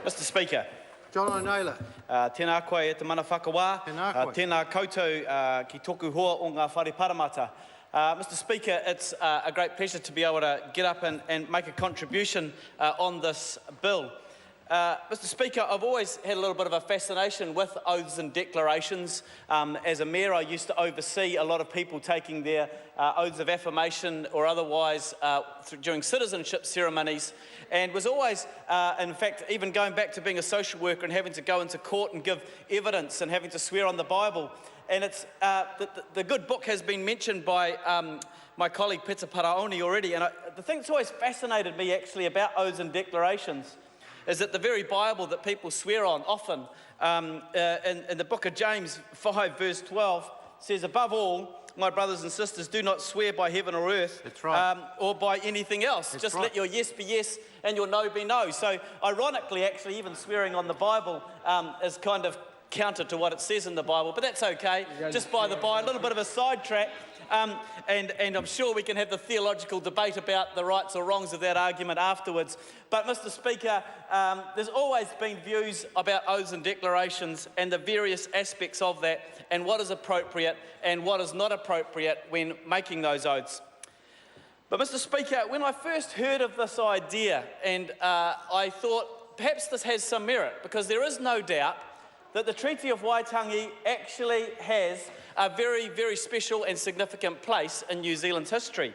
Mr Speaker. John O'Naylor. Tēnā koe e te mana whakawā. Tēnā koe. Tēnā koutou ki toku hoa o ngā whare paramata. Mr Speaker, it's a great pleasure to be able to get up and make a contribution on this bill. Mr Speaker, I've always had a little bit of a fascination with oaths and declarations. As a mayor, I used to oversee a lot of people taking their oaths of affirmation or otherwise during citizenship ceremonies, and was always, in fact, even going back to being a social worker and having to go into court and give evidence and having to swear on the Bible. And it's the good book has been mentioned by my colleague Peta Paraoni already, and the thing that's always fascinated me actually about oaths and declarations is that the very Bible that people swear on often, in the book of James 5 verse 12, says, above all, my brothers and sisters, do not swear by heaven or earth. That's right. Or by anything else. That's Just right. let your yes be yes and your no be no. So ironically, actually, even swearing on the Bible is kind of counter to what it says in the Bible, but that's okay. Just by the by, a little bit of a sidetrack. And I'm sure we can have the theological debate about the rights or wrongs of that argument afterwards. But, Mr Speaker, there's always been views about oaths and declarations and the various aspects of that and what is appropriate and what is not appropriate when making those oaths. But, Mr Speaker, when I first heard of this idea, and I thought perhaps this has some merit, because there is no doubt that the Treaty of Waitangi actually has a very, very special and significant place in New Zealand's history.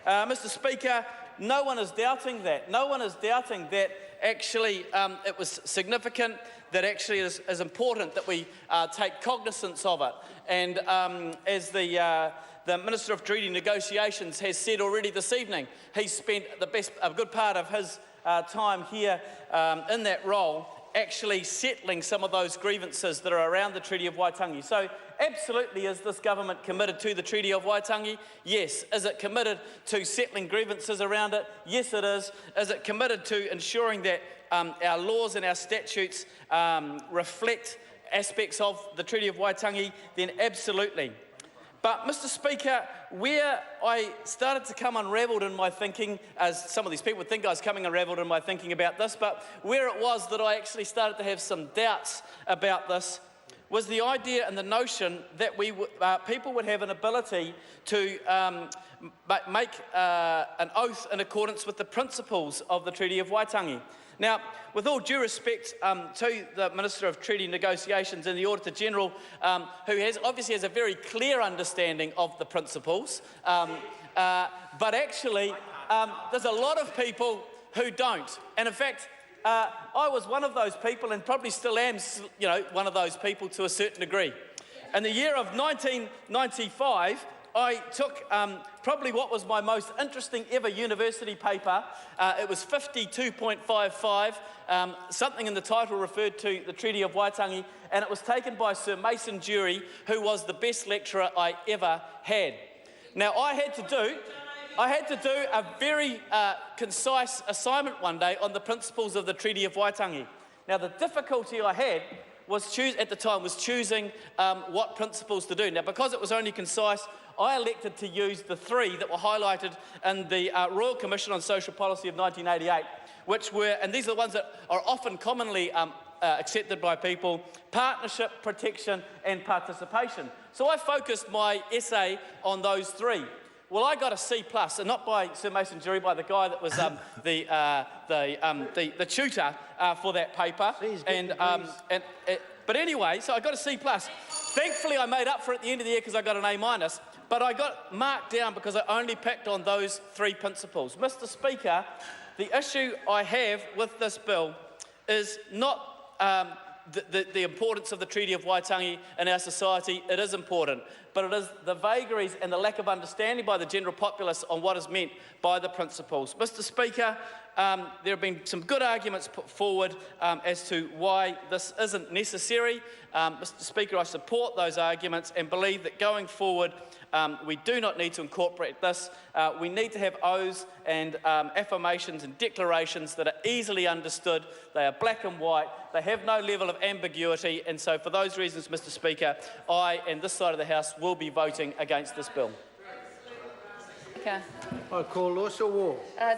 Mr Speaker, no one is doubting that. No one is doubting that actually it was significant, that actually it is important that we take cognizance of it. And as the Minister of Treaty Negotiations has said already this evening, he's spent a good part of his time here in that role actually settling some of those grievances that are around the Treaty of Waitangi. So absolutely, is this government committed to the Treaty of Waitangi? Yes. Is it committed to settling grievances around it? Yes, it is. Is it committed to ensuring that our laws and our statutes reflect aspects of the Treaty of Waitangi? Then absolutely. But, Mr Speaker, where I started to come unravelled in my thinking, as some of these people would think I was coming unravelled in my thinking about this, but where it was that I actually started to have some doubts about this was the idea and the notion that people would have an ability to make an oath in accordance with the principles of the Treaty of Waitangi. Now, with all due respect to the Minister of Treaty Negotiations and the Auditor General, who obviously has a very clear understanding of the principles, but actually there's a lot of people who don't. And in fact, I was one of those people, and probably still am, one of those people to a certain degree. In the year of 1995, I took probably what was my most interesting ever university paper. It was 52.55, something in the title referred to the Treaty of Waitangi, and it was taken by Sir Mason Jury, who was the best lecturer I ever had. Now, I had to do a very concise assignment one day on the principles of the Treaty of Waitangi. Now, the difficulty I had was choosing what principles to do. Now, because it was only concise, I elected to use the three that were highlighted in the Royal Commission on Social Policy of 1988, which were, and these are the ones that are often commonly accepted by people: partnership, protection, and participation. So I focused my essay on those three. Well, I got a C+, and not by Sir Mason Jury, by the guy that was the tutor for that paper. But anyway, so I got a C+. Thankfully, I made up for it at the end of the year because I got an A-, but I got marked down because I only picked on those three principles. Mr Speaker, the issue I have with this bill is not the importance of the Treaty of Waitangi in our society. It is important, but it is the vagaries and the lack of understanding by the general populace on what is meant by the principles. Mr Speaker, there have been some good arguments put forward as to why this isn't necessary. Mr Speaker, I support those arguments and believe that going forward we do not need to incorporate this. We need to have oaths and affirmations and declarations that are easily understood. They are black and white. They have no level of ambiguity. And so for those reasons, Mr Speaker, I and this side of the House will be voting against this bill. I call Lawson Wall.